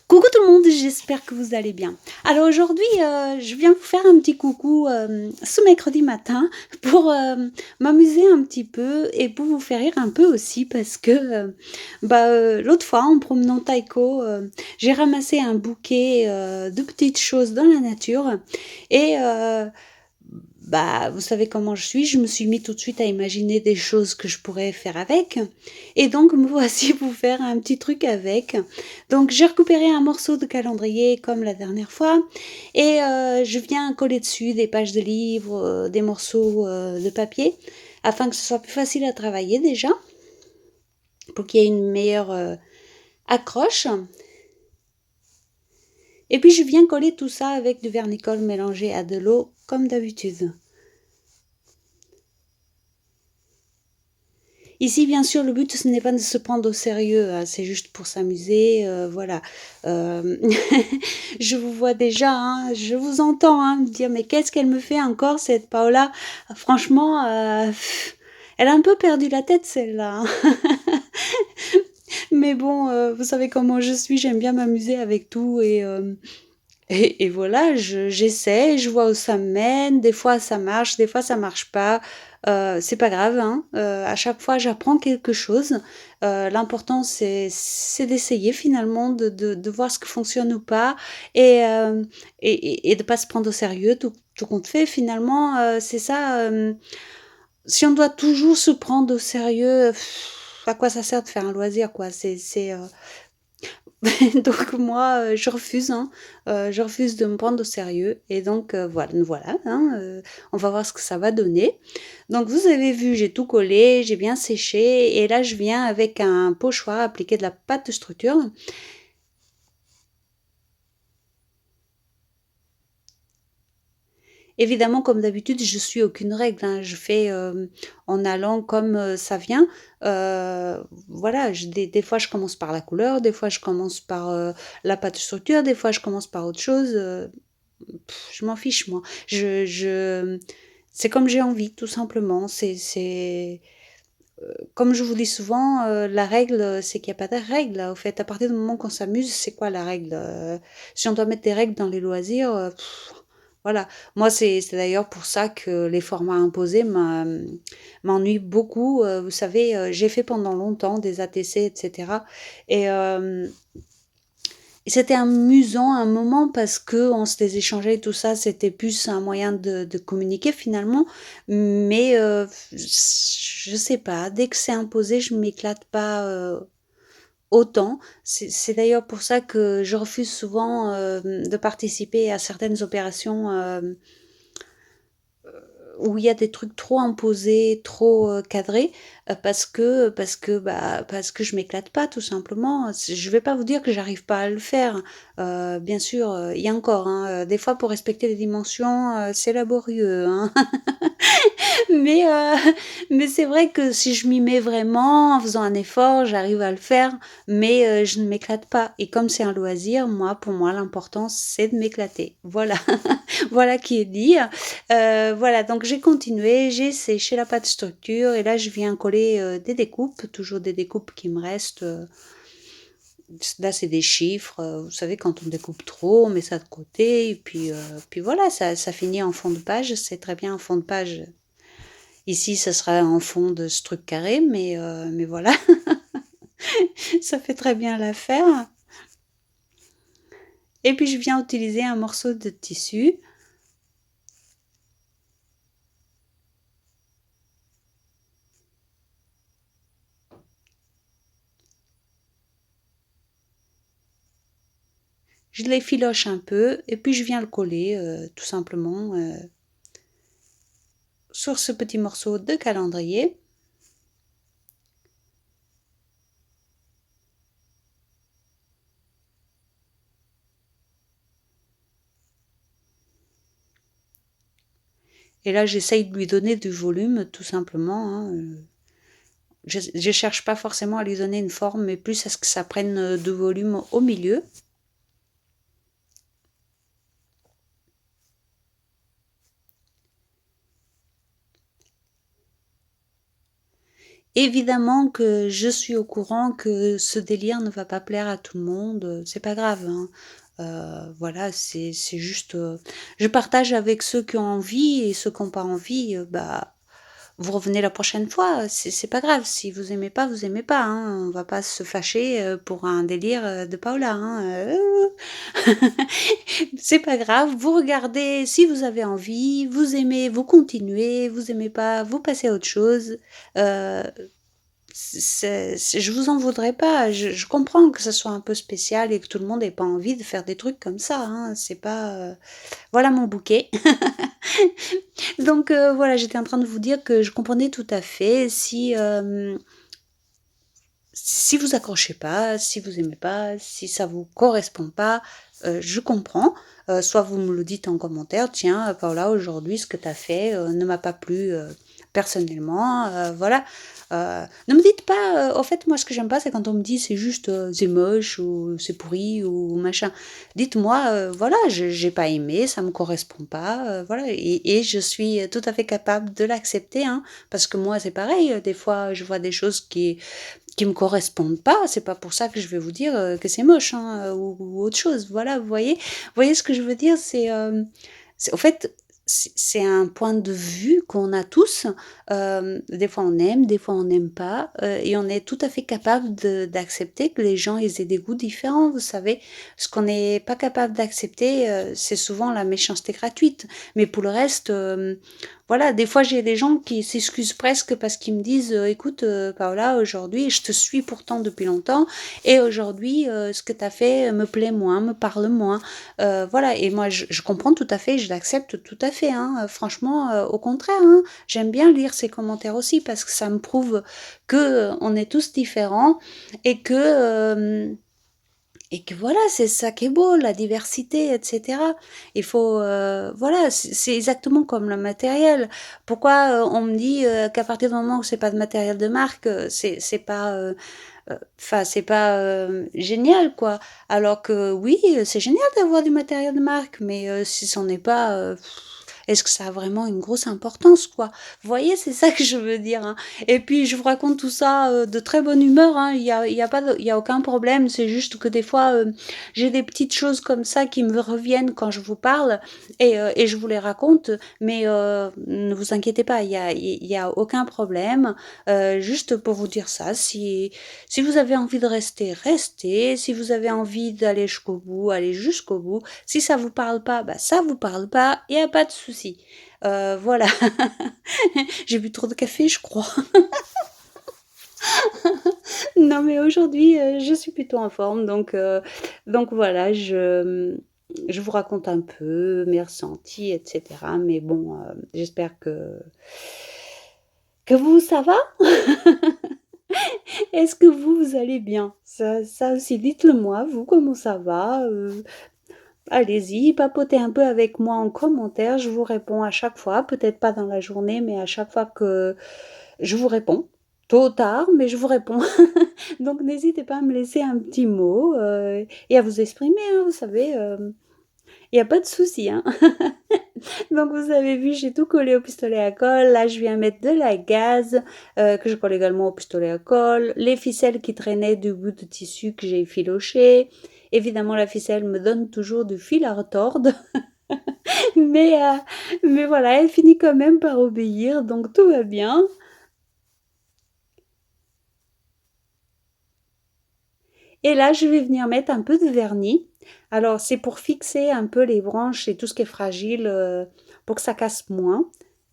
Coucou tout le monde, j'espère que vous allez bien. Alors aujourd'hui, je viens vous faire un petit coucou ce mercredi matin pour m'amuser un petit peu et pour vous faire rire un peu aussi parce que l'autre fois en promenant Taiko, j'ai ramassé un bouquet de petites choses dans la nature et vous savez comment je me suis mis tout de suite à imaginer des choses que je pourrais faire avec. Et donc, me voici pour faire un petit truc avec. Donc, j'ai récupéré un morceau de calendrier comme la dernière fois. Et je viens coller dessus des pages de livres, des morceaux de papier, afin que ce soit plus facile à travailler déjà, pour qu'il y ait une meilleure accroche. Et puis, je viens coller tout ça avec du vernicole mélangé à de l'eau, comme d'habitude. Ici, bien sûr, le but, ce n'est pas de se prendre au sérieux, hein, c'est juste pour s'amuser, voilà. Euh, je vous vois déjà, hein, je vous entends hein, me dire, mais qu'est-ce qu'elle me fait encore, cette Paola? Franchement, elle a un peu perdu la tête, celle-là. Hein. Mais bon, vous savez comment je suis, j'aime bien m'amuser avec tout et voilà, j'essaie, je vois où ça me mène. Des fois, ça marche, des fois, ça marche pas. C'est pas grave, hein. À chaque fois, j'apprends quelque chose. L'important, c'est d'essayer finalement, de voir ce qui fonctionne ou pas et, euh, et de pas se prendre au sérieux, tout compte fait. Finalement, c'est ça. Si on doit toujours se prendre au sérieux, à quoi ça sert de faire un loisir, quoi? Donc moi, je refuse, hein, je refuse de me prendre au sérieux et donc voilà, hein, on va voir ce que ça va donner. Donc vous avez vu, j'ai tout collé, j'ai bien séché et là je viens avec un pochoir appliquer de la pâte de structure. Évidemment, comme d'habitude, je suis aucune règle, hein, je fais, en allant comme, ça vient. Voilà, des fois je commence par la couleur, des fois je commence par, la pâte de structure, des fois je commence par autre chose, je m'en fiche moi. C'est comme j'ai envie, tout simplement. Comme je vous dis souvent, la règle, c'est qu'il n'y a pas de règle. Au fait, à partir du moment qu'on s'amuse, c'est quoi la règle? Si on doit mettre des règles dans les loisirs, voilà. Moi, c'est d'ailleurs pour ça que les formats imposés m'ennuient beaucoup. Vous savez, j'ai fait pendant longtemps des ATC, etc. Et, et c'était amusant un moment parce que on se les échangeait et tout ça, c'était plus un moyen de communiquer finalement. Mais je sais pas, dès que c'est imposé, je m'éclate pas autant. C'est d'ailleurs pour ça que je refuse souvent de participer à certaines opérations où il y a des trucs trop imposés, trop cadrés, parce que je m'éclate pas tout simplement. Je vais pas vous dire que j'arrive pas à le faire. Bien sûr, il y a encore, hein, des fois pour respecter les dimensions, c'est laborieux, hein. Mais, mais c'est vrai que si je m'y mets vraiment, en faisant un effort, j'arrive à le faire, mais je ne m'éclate pas. Et comme c'est un loisir, moi, pour moi, l'important, c'est de m'éclater. Voilà, voilà qui est dit. Voilà, donc j'ai continué, j'ai séché la pâte structure et là, je viens coller des découpes, toujours des découpes qui me restent. Là, c'est des chiffres. Vous savez, quand on découpe trop, on met ça de côté. Et puis voilà, ça finit en fond de page. C'est très bien en fond de page. Ici, ça sera en fond de ce truc carré, mais voilà, ça fait très bien l'affaire. Et puis, je viens utiliser un morceau de tissu. Je l'effiloche un peu et puis je viens le coller tout simplement sur ce petit morceau de calendrier. Et là, j'essaye de lui donner du volume tout simplement. Hein. Je cherche pas forcément à lui donner une forme, mais plus à ce que ça prenne du volume au milieu. Évidemment que je suis au courant que ce délire ne va pas plaire à tout le monde, c'est pas grave, hein. Voilà, c'est juste, je partage avec ceux qui ont envie et ceux qui ont pas envie, bah, vous revenez la prochaine fois, c'est pas grave. Si vous aimez pas, vous aimez pas, hein. On va pas se fâcher, pour un délire, de Paola, hein, c'est pas grave, vous regardez si vous avez envie, vous aimez, vous continuez, vous aimez pas, vous passez à autre chose. Heu, je vous en voudrais pas. Je comprends que ça soit un peu spécial et que tout le monde ait pas envie de faire des trucs comme ça, hein. C'est pas, voilà mon bouquet. Donc voilà, j'étais en train de vous dire que je comprenais tout à fait si vous accrochez pas, si vous aimez pas, si ça vous correspond pas, je comprends. Soit vous me le dites en commentaire: «Tiens, Paola, aujourd'hui, ce que tu as fait, ne m'a pas plu, personnellement», voilà. Ne me dites pas, au fait, moi, ce que j'aime pas, c'est quand on me dit: «C'est juste, c'est moche» ou «C'est pourri» ou machin. Dites-moi, voilà, j'ai pas aimé, ça me correspond pas, voilà et je suis tout à fait capable de l'accepter, hein. Parce que moi, c'est pareil, des fois, je vois des choses qui me correspondent pas, c'est pas pour ça que je vais vous dire, que c'est moche, hein, ou autre chose. Voilà, vous voyez? Vous voyez ce que je veux dire? C'est au fait, c'est un point de vue qu'on a tous. Des fois on aime, des fois on n'aime pas, et on est tout à fait capable d'accepter que les gens ils aient des goûts différents, vous savez? Ce qu'on n'est pas capable d'accepter, c'est souvent la méchanceté gratuite. Mais pour le reste, voilà, des fois j'ai des gens qui s'excusent presque parce qu'ils me disent, «Écoute, Paola, aujourd'hui je te suis pourtant depuis longtemps et aujourd'hui, ce que tu as fait me plaît moins, me parle moins». Voilà et moi je comprends tout à fait, je l'accepte tout à fait, hein, franchement, au contraire, hein. J'aime bien lire ces commentaires aussi parce que ça me prouve que, on est tous différents et et que voilà, c'est ça qui est beau, la diversité et cetera. Il faut, voilà, c'est exactement comme le matériel. Pourquoi, on me dit, qu'à partir du moment où c'est pas de matériel de marque, c'est pas, enfin, c'est pas, génial, quoi. Alors que oui, c'est génial d'avoir du matériel de marque, mais si c'en est pas, est-ce que ça a vraiment une grosse importance, quoi? Vous voyez, c'est ça que je veux dire, hein. Et puis je vous raconte tout ça, de très bonne humeur, hein. Il y a pas de il y a aucun problème. C'est juste que des fois, j'ai des petites choses comme ça qui me reviennent quand je vous parle et je vous les raconte. Mais ne vous inquiétez pas, il y a aucun problème. Juste pour vous dire ça, si vous avez envie de rester, restez. Si vous avez envie d'aller jusqu'au bout, allez jusqu'au bout. Si ça vous parle pas, bah, ça vous parle pas, il y a pas de souci. Voilà. J'ai bu trop de café, je crois. Non, mais aujourd'hui, je suis plutôt en forme donc voilà, je vous raconte un peu mes ressentis et cetera. Mais bon, j'espère que vous, ça va? Est-ce que vous allez bien? Ça aussi, dites-le moi, vous, comment ça va? Allez-y, papotez un peu avec moi en commentaire, je vous réponds à chaque fois, peut-être pas dans la journée, mais à chaque fois que je vous réponds. Tôt ou tard, mais je vous réponds. Donc n'hésitez pas à me laisser un petit mot, et à vous exprimer, hein, vous savez, il y a pas de souci, hein. Donc vous avez vu, j'ai tout collé au pistolet à colle. Là, je viens mettre de la gaze, que je colle également au pistolet à colle. Les ficelles qui traînaient du bout de tissu que j'ai effiloché. Évidemment, la ficelle me donne toujours du fil à retordre. Mais, mais voilà, elle finit quand même par obéir, donc tout va bien. Et là, je vais venir mettre un peu de vernis. Alors, c'est pour fixer un peu les branches et tout ce qui est fragile, pour que ça casse moins.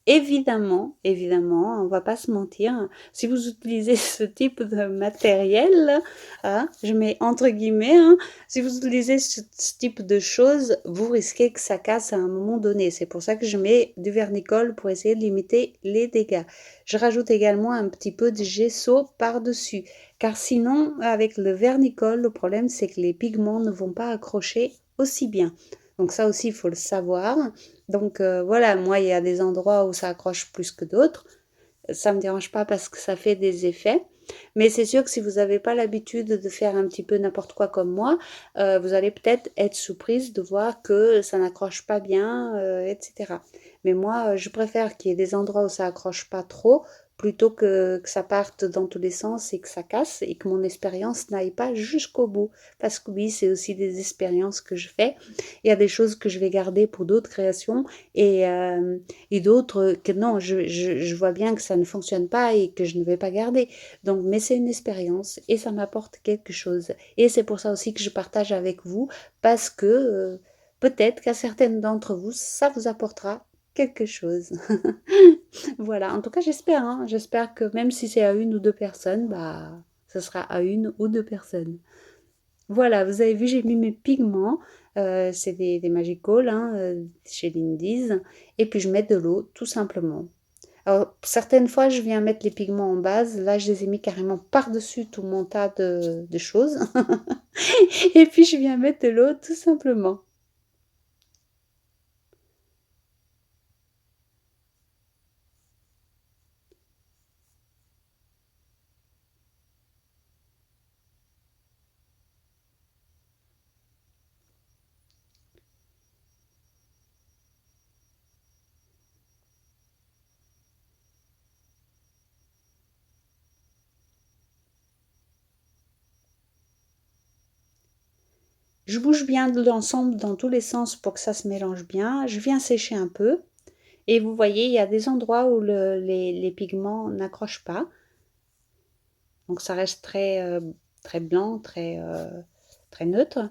Évidemment, évidemment, on va pas se mentir, si vous utilisez ce type de matériel, hein, je mets entre guillemets, hein, si vous utilisez ce type de choses, vous risquez que ça casse à un moment donné. C'est pour ça que je mets du vernicole pour essayer de limiter les dégâts. Je rajoute également un petit peu de gesso par-dessus. Car sinon, avec le vernicole, le problème c'est que les pigments ne vont pas accrocher aussi bien. Donc ça aussi, il faut le savoir. Donc voilà, moi, il y a des endroits où ça accroche plus que d'autres. Ça ne me dérange pas parce que ça fait des effets. Mais c'est sûr que si vous n'avez pas l'habitude de faire un petit peu n'importe quoi comme moi, vous allez peut-être être surprise de voir que ça n'accroche pas bien, etc. Mais moi, je préfère qu'il y ait des endroits où ça accroche pas trop plutôt que ça parte dans tous les sens et que ça casse et que mon expérience n'aille pas jusqu'au bout. Parce que oui, c'est aussi des expériences que je fais. Il y a des choses que je vais garder pour d'autres créations et d'autres que non, je vois bien que ça ne fonctionne pas et que je ne vais pas garder. Donc, mais c'est une expérience et ça m'apporte quelque chose. Et c'est pour ça aussi que je partage avec vous parce que peut-être qu'à certaines d'entre vous, ça vous apportera quelque chose. Voilà, en tout cas, j'espère, hein. J'espère que même si c'est à une ou deux personnes, bah, ce sera à une ou deux personnes. Voilà, vous avez vu, j'ai mis mes pigments. C'est des Magical hein, chez Lindy's. Et puis je mets de l'eau, tout simplement. Alors, certaines fois, je viens mettre les pigments en base. Là, je les ai mis carrément par-dessus tout mon tas de choses. Et puis, je viens mettre de l'eau, tout simplement. Je bouge bien l'ensemble dans tous les sens pour que ça se mélange bien. Je viens sécher un peu. Et vous voyez, il y a des endroits où les pigments n'accrochent pas. Donc ça reste très blanc, très neutre.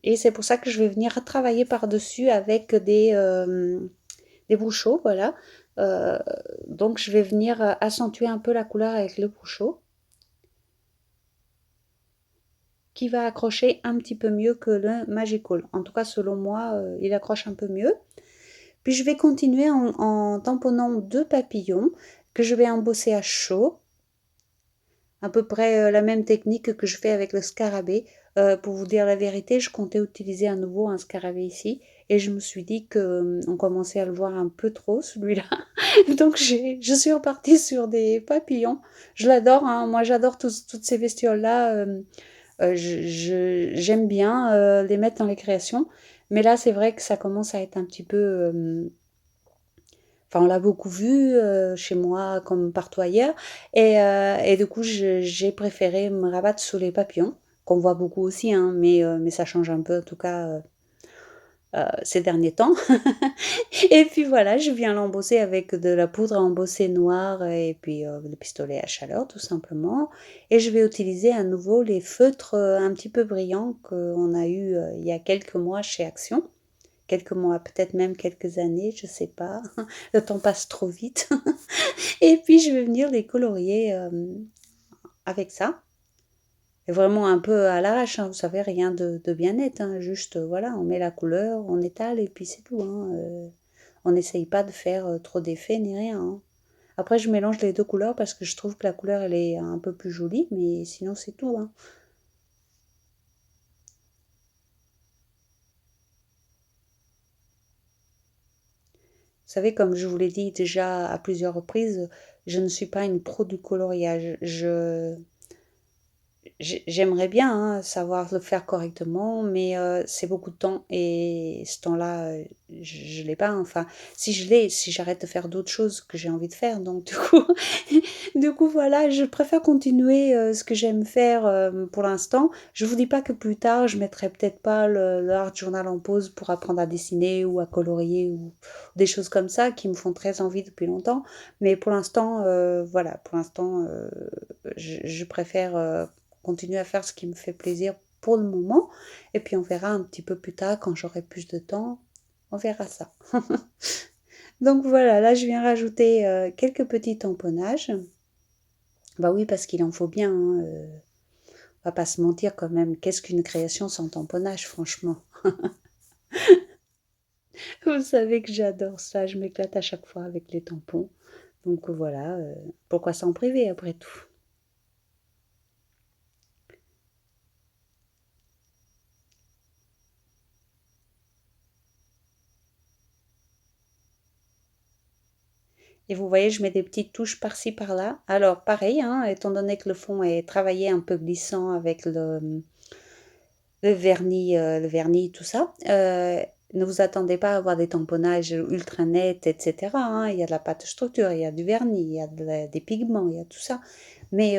Et c'est pour ça que je vais venir travailler par-dessus avec des bouchons, voilà. Euh, donc je vais venir accentuer un peu la couleur avec le bouchon, qui va accrocher un petit peu mieux que le Magical. En tout cas, selon moi, il accroche un peu mieux. Puis je vais continuer en tamponnant deux papillons que je vais embosser à chaud. À peu près la même technique que je fais avec le scarabée. Pour vous dire la vérité, je comptais utiliser à nouveau un scarabée ici et je me suis dit que on commençait à le voir un peu trop celui-là. Donc je suis repartie sur des papillons. Je l'adore, hein. Moi j'adore toutes ces bestioles-là. J'aime bien les mettre dans les créations. Mais là, c'est vrai que ça commence à être un petit peu enfin, on l'a beaucoup vu chez moi comme partout ailleurs. Et du coup, j'ai préféré me rabattre sur les papillons, qu'on voit beaucoup aussi, hein, mais ça change un peu en tout cas ces derniers temps. Et puis voilà, je viens l'embosser avec de la poudre à embosser noire et puis le pistolet à chaleur tout simplement. Et je vais utiliser à nouveau les feutres un petit peu brillants qu'on a eu il y a quelques mois chez Action. Quelques mois, peut-être même quelques années, je sais pas. Le temps passe trop vite. Et puis je vais venir les colorier avec ça. Et vraiment un peu à l'arrache, hein, vous savez, rien de bien net. Hein, juste, voilà, on met la couleur, on étale et puis c'est tout. Hein, on n'essaye pas de faire trop d'effets ni rien. Hein. Après, je mélange les deux couleurs parce que je trouve que la couleur, elle est un peu plus jolie, mais sinon, c'est tout. Hein. Vous savez, comme je vous l'ai dit déjà à plusieurs reprises, je ne suis pas une pro du coloriage. J'aimerais bien hein, savoir le faire correctement, mais c'est beaucoup de temps et ce temps-là, je l'ai pas. Enfin, si je l'ai, si j'arrête de faire d'autres choses que j'ai envie de faire, donc du coup, du coup voilà, je préfère continuer ce que j'aime faire pour l'instant. Je vous dis pas que plus tard, je mettrai peut-être pas le art journal en pause pour apprendre à dessiner ou à colorier ou des choses comme ça qui me font très envie depuis longtemps. Mais pour l'instant, voilà, pour l'instant, je préfère continuer à faire ce qui me fait plaisir pour le moment. Et puis on verra un petit peu plus tard quand j'aurai plus de temps. On verra ça. Donc voilà, là je viens rajouter quelques petits tamponnages. Bah oui, parce qu'il en faut bien. Hein, on va pas se mentir quand même. Qu'est-ce qu'une création sans tamponnage, franchement? Vous savez que j'adore ça. Je m'éclate à chaque fois avec les tampons. Donc voilà, pourquoi s'en priver après tout? Et vous voyez, je mets des petites touches par-ci par-là. Alors pareil, hein, étant donné que le fond est travaillé un peu glissant avec le vernis, tout ça, Ne vous attendez pas à avoir des tamponnages ultra nets, etc., hein. Il y a de la pâte structure, il y a du vernis, il y a des pigments, il y a tout ça. Mais,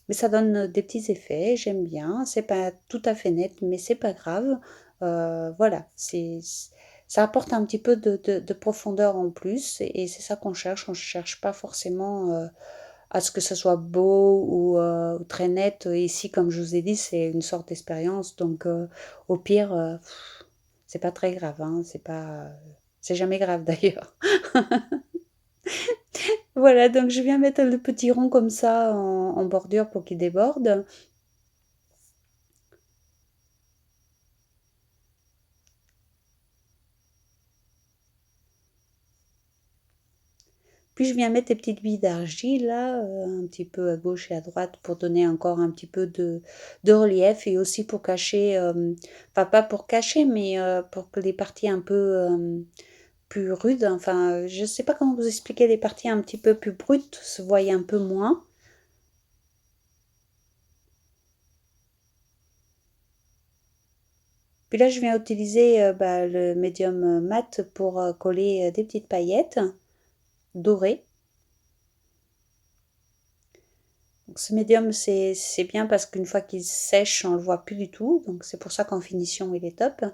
mais ça donne des petits effets, j'aime bien. C'est pas tout à fait net, mais c'est pas grave. Voilà, ça apporte un petit peu de profondeur en plus, et c'est ça qu'on cherche. On ne cherche pas forcément à ce que ça soit beau ou très net. Ici, comme je vous ai dit, c'est une sorte d'expérience, donc au pire, c'est pas très grave, hein. C'est pas, c'est jamais grave d'ailleurs. Voilà, donc je viens mettre le petit rond comme ça en bordure pour qu'il déborde. Puis je viens mettre des petites billes d'argile là, un petit peu à gauche et à droite pour donner encore un petit peu de relief, et aussi pour cacher, enfin pas pour cacher, mais pour que les parties un peu plus rudes, enfin je sais pas comment vous expliquer, les parties un petit peu plus brutes se voient un peu moins. Puis là je viens utiliser bah, le médium mat pour coller des petites paillettes dorées. Donc ce médium, c'est bien parce qu'une fois qu'il sèche, on le voit plus du tout. Donc c'est pour ça qu'en finition, il est top.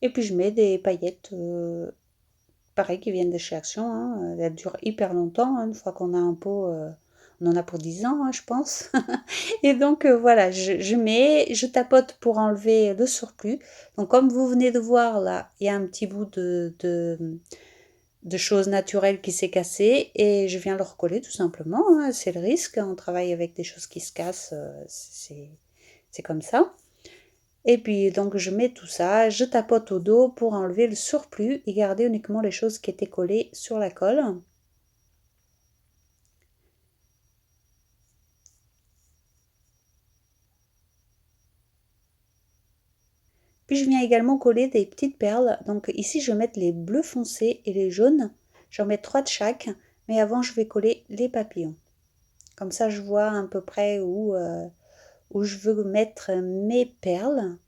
Et puis je mets des paillettes, pareil, qui viennent de chez Action, hein. Elles durent hyper longtemps, hein. Une fois qu'on a un pot, on en a pour 10 ans, hein, je pense. Et donc voilà, je mets, je tapote pour enlever le surplus. Donc comme vous venez de voir là, il y a un petit bout de choses naturelles qui s'est cassé, et je viens le recoller tout simplement, hein. C'est le risque, on travaille avec des choses qui se cassent, c'est comme ça. Et puis donc je mets tout ça, je tapote au dos pour enlever le surplus et garder uniquement les choses qui étaient collées sur la colle. Puis je viens également coller des petites perles. Donc ici je vais mettre les bleus foncés et les jaunes. J'en mets 3 de chaque, mais avant je vais coller les papillons. Comme ça je vois à peu près où je veux mettre mes perles.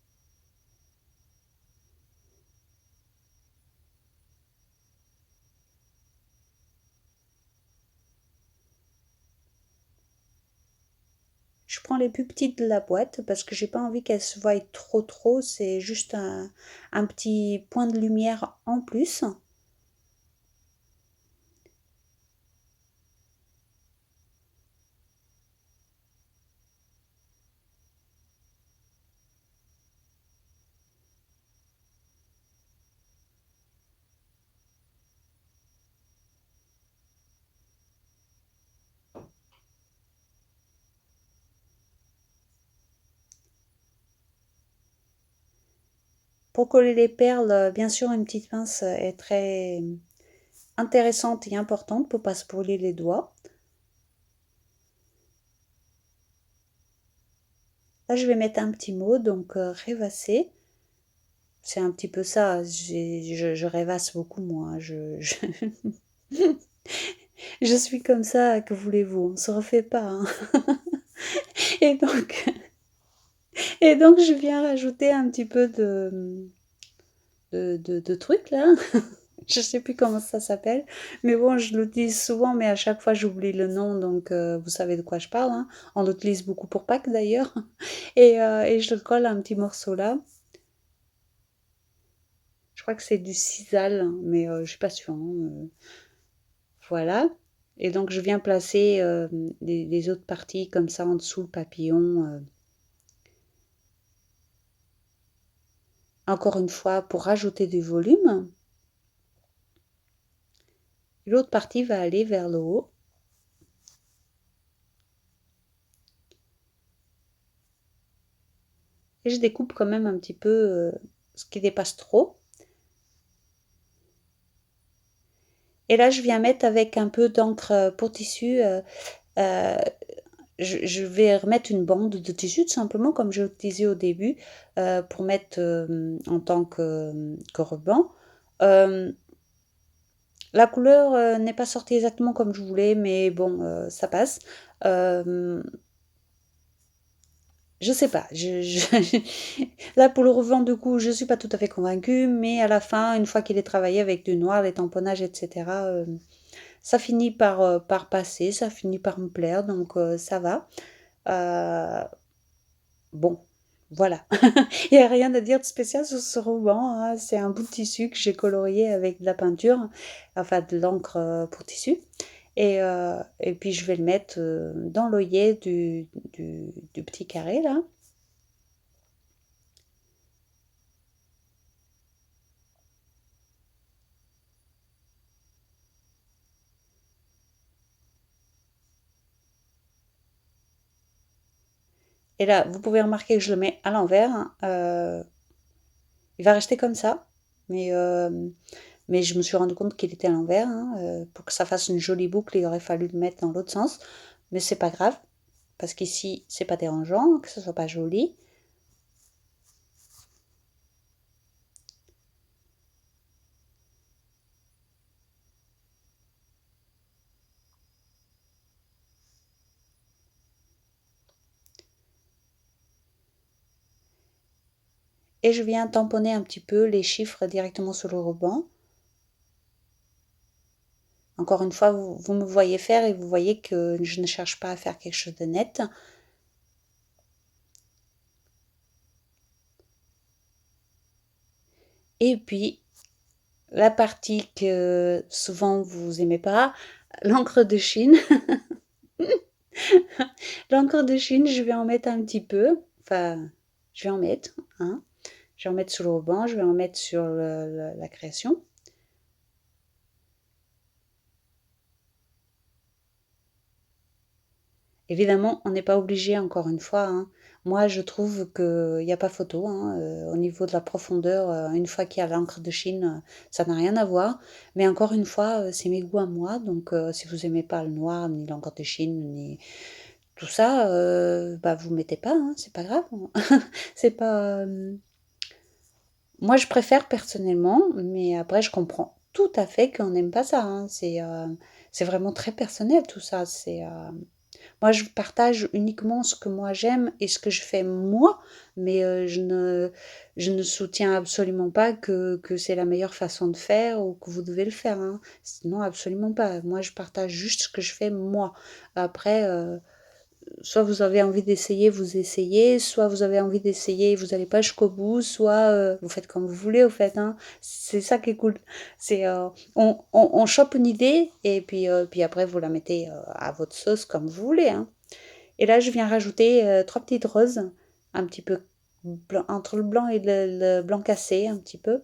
Je prends les plus petites de la boîte parce que j'ai pas envie qu'elles se voient trop, c'est juste un petit point de lumière en plus. Pour coller les perles, bien sûr, une petite pince est très intéressante et importante pour pas se brûler les doigts. Là, je vais mettre un petit mot, donc rêvasser. C'est un petit peu ça, je rêvasse beaucoup moi, je suis comme ça, que voulez-vous, on se refait pas, hein. Et donc, et donc je viens rajouter un petit peu de trucs là. Je sais plus comment ça s'appelle, mais bon, je l'utilise souvent, mais à chaque fois j'oublie le nom, donc vous savez de quoi je parle, hein. On l'utilise beaucoup pour Pâques d'ailleurs. Et je le colle un petit morceau là. Je crois que c'est du sisal, hein, mais je suis pas sûre, hein, voilà. Et donc je viens placer les autres parties comme ça en dessous le papillon. Encore une fois, pour rajouter du volume. L'autre partie va aller vers le haut. Et je découpe quand même un petit peu ce qui dépasse trop. Et là, je viens mettre avec un peu d'encre pour tissu. Euh, je vais remettre une bande de tissu tout simplement comme j'ai utilisé au début pour mettre en tant que ruban. Euh, la couleur n'est pas sortie exactement comme je voulais, mais bon, ça passe. Euh, Je sais pas, là pour le revendre du coup, je suis pas tout à fait convaincue, mais à la fin, une fois qu'il est travaillé avec du noir, les tamponnages, etc., ça finit par passer, ça finit par me plaire, donc ça va. Euh, bon, voilà. Il n'y a rien à dire de spécial sur ce ruban, hein. C'est un bout de tissu que j'ai colorié avec de la peinture, enfin de l'encre pour tissu. Et puis je vais le mettre dans l'œillet du petit carré là. Et là, vous pouvez remarquer que je le mets à l'envers, hein. Il va rester comme ça, mais, mais je me suis rendu compte qu'il était à l'envers, hein. Pour que ça fasse une jolie boucle, il aurait fallu le mettre dans l'autre sens. Mais c'est pas grave, parce qu'ici, c'est pas dérangeant, que ce soit pas joli. Et je viens tamponner un petit peu les chiffres directement sur le ruban. Encore une fois, vous me voyez faire et vous voyez que je ne cherche pas à faire quelque chose de net. Et puis, la partie que souvent vous aimez pas, l'encre de Chine. L'encre de Chine, je vais en mettre un petit peu. Enfin, je vais en mettre, hein. Je vais en mettre sur le ruban, je vais en mettre sur la création. Évidemment, on n'est pas obligé, encore une fois, hein. Moi, je trouve qu'il n'y a pas photo, hein, au niveau de la profondeur, une fois qu'il y a l'encre de Chine, ça n'a rien à voir. Mais encore une fois, c'est mes goûts à moi. Donc, si vous aimez pas le noir, ni l'encre de Chine, ni tout ça, bah, vous mettez pas, hein, c'est pas grave. C'est pas. Moi, je préfère personnellement, mais après, je comprends tout à fait qu'on n'aime pas ça, hein. C'est vraiment très personnel tout ça. Moi, je partage uniquement ce que moi j'aime et ce que je fais moi, mais je ne soutiens absolument pas que c'est la meilleure façon de faire ou que vous devez le faire, hein. Non, absolument pas. Moi, je partage juste ce que je fais moi. Après, soit vous avez envie d'essayer, vous essayez, soit vous avez envie d'essayer, vous n'allez pas jusqu'au bout, soit vous faites comme vous voulez, au fait, hein. C'est ça qui est cool. On chope une idée et puis après vous la mettez à votre sauce comme vous voulez, hein. Et là, je viens rajouter trois petites roses, un petit peu entre le blanc et le blanc cassé, un petit peu.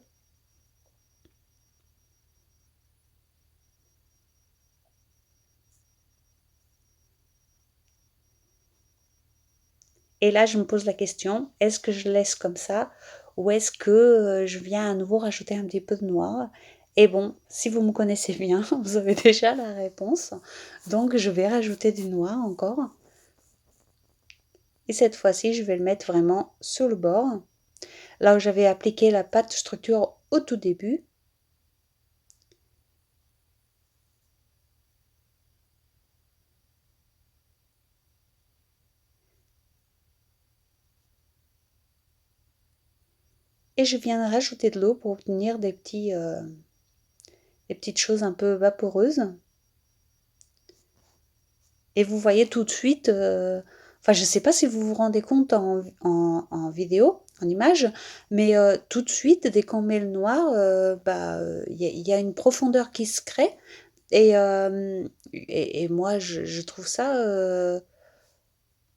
Et là, je me pose la question, est-ce que je laisse comme ça ou est-ce que je viens à nouveau rajouter un petit peu de noir? Et bon, si vous me connaissez bien, vous avez déjà la réponse. Donc, je vais rajouter du noir encore. Et cette fois-ci, je vais le mettre vraiment sur le bord, là où j'avais appliqué la pâte structure au tout début. Et je viens rajouter de l'eau pour obtenir des petites choses un peu vaporeuses. Et vous voyez tout de suite, enfin je ne sais pas si vous vous rendez compte en vidéo, en image, mais tout de suite, dès qu'on met le noir, bah, il y a une profondeur qui se crée. Et moi, je trouve ça,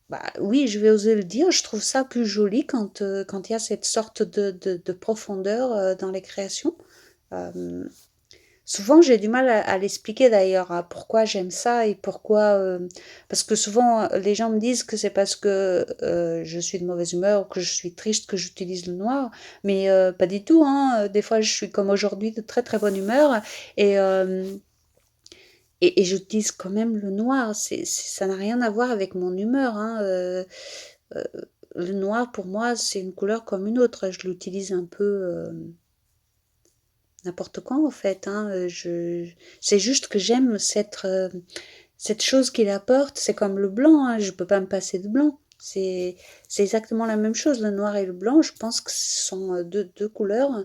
bah, oui, je vais oser le dire, je trouve ça plus joli quand il y a cette sorte de profondeur dans les créations. Euh, Souvent, j'ai du mal à l'expliquer d'ailleurs, à pourquoi j'aime ça et pourquoi. Parce que souvent, les gens me disent que c'est parce que je suis de mauvaise humeur ou que je suis triste que j'utilise le noir, mais pas du tout, hein. Des fois, je suis comme aujourd'hui de très très bonne humeur et, euh, et j'utilise quand même le noir. Ça n'a rien à voir avec mon humeur, hein. Euh, le noir, pour moi, c'est une couleur comme une autre. Je l'utilise un peu. N'importe quand en fait, hein, c'est juste que j'aime cette chose qu'il apporte, c'est comme le blanc, hein, je peux pas me passer de blanc. C'est c'est exactement la même chose, le noir et le blanc, je pense que ce sont, 2 couleurs,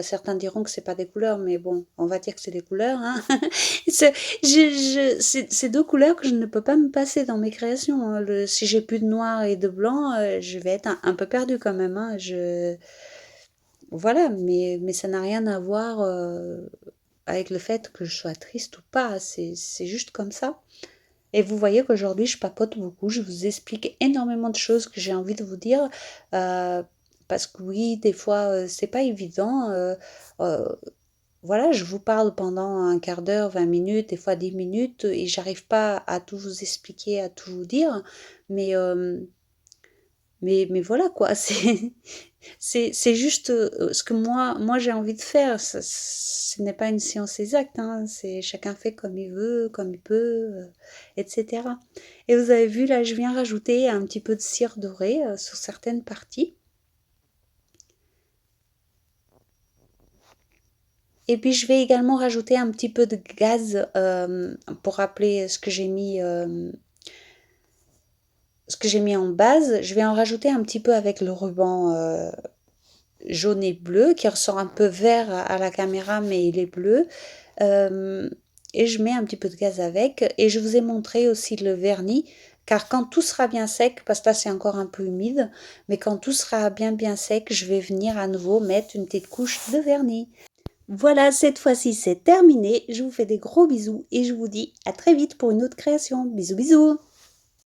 certains diront que c'est pas des couleurs, mais bon, on va dire que c'est des couleurs, hein. C'est c'est 2 couleurs que je ne peux pas me passer dans mes créations, hein. Si j'ai plus de noir et de blanc, je vais être un peu perdue quand même, hein. Voilà, mais ça n'a rien à voir, avec le fait que je sois triste ou pas, c'est juste comme ça. Et vous voyez qu'aujourd'hui, je papote beaucoup, je vous explique énormément de choses que j'ai envie de vous dire, euh, parce que oui, des fois, c'est pas évident. Euh, voilà, je vous parle pendant un quart d'heure, 20 minutes, des fois 10 minutes, et j'arrive pas à tout vous expliquer, à tout vous dire, mais, euh, mais voilà quoi, c'est juste ce que moi j'ai envie de faire. Ce n'est pas une science exacte, hein, c'est chacun fait comme il veut, comme il peut, etc. Et vous avez vu là, je viens rajouter un petit peu de cire dorée sur certaines parties. Et puis je vais également rajouter un petit peu de gaz pour rappeler ce que j'ai mis en base. Je vais en rajouter un petit peu avec le ruban jaune et bleu qui ressort un peu vert à la caméra, mais il est bleu. Euh, et je mets un petit peu de gaz avec. Et je vous ai montré aussi le vernis, car quand tout sera bien sec, parce que là c'est encore un peu humide, mais quand tout sera bien sec, je vais venir à nouveau mettre une petite couche de vernis. Voilà, cette fois-ci c'est terminé. Je vous fais des gros bisous et je vous dis à très vite pour une autre création. Bisous bisous.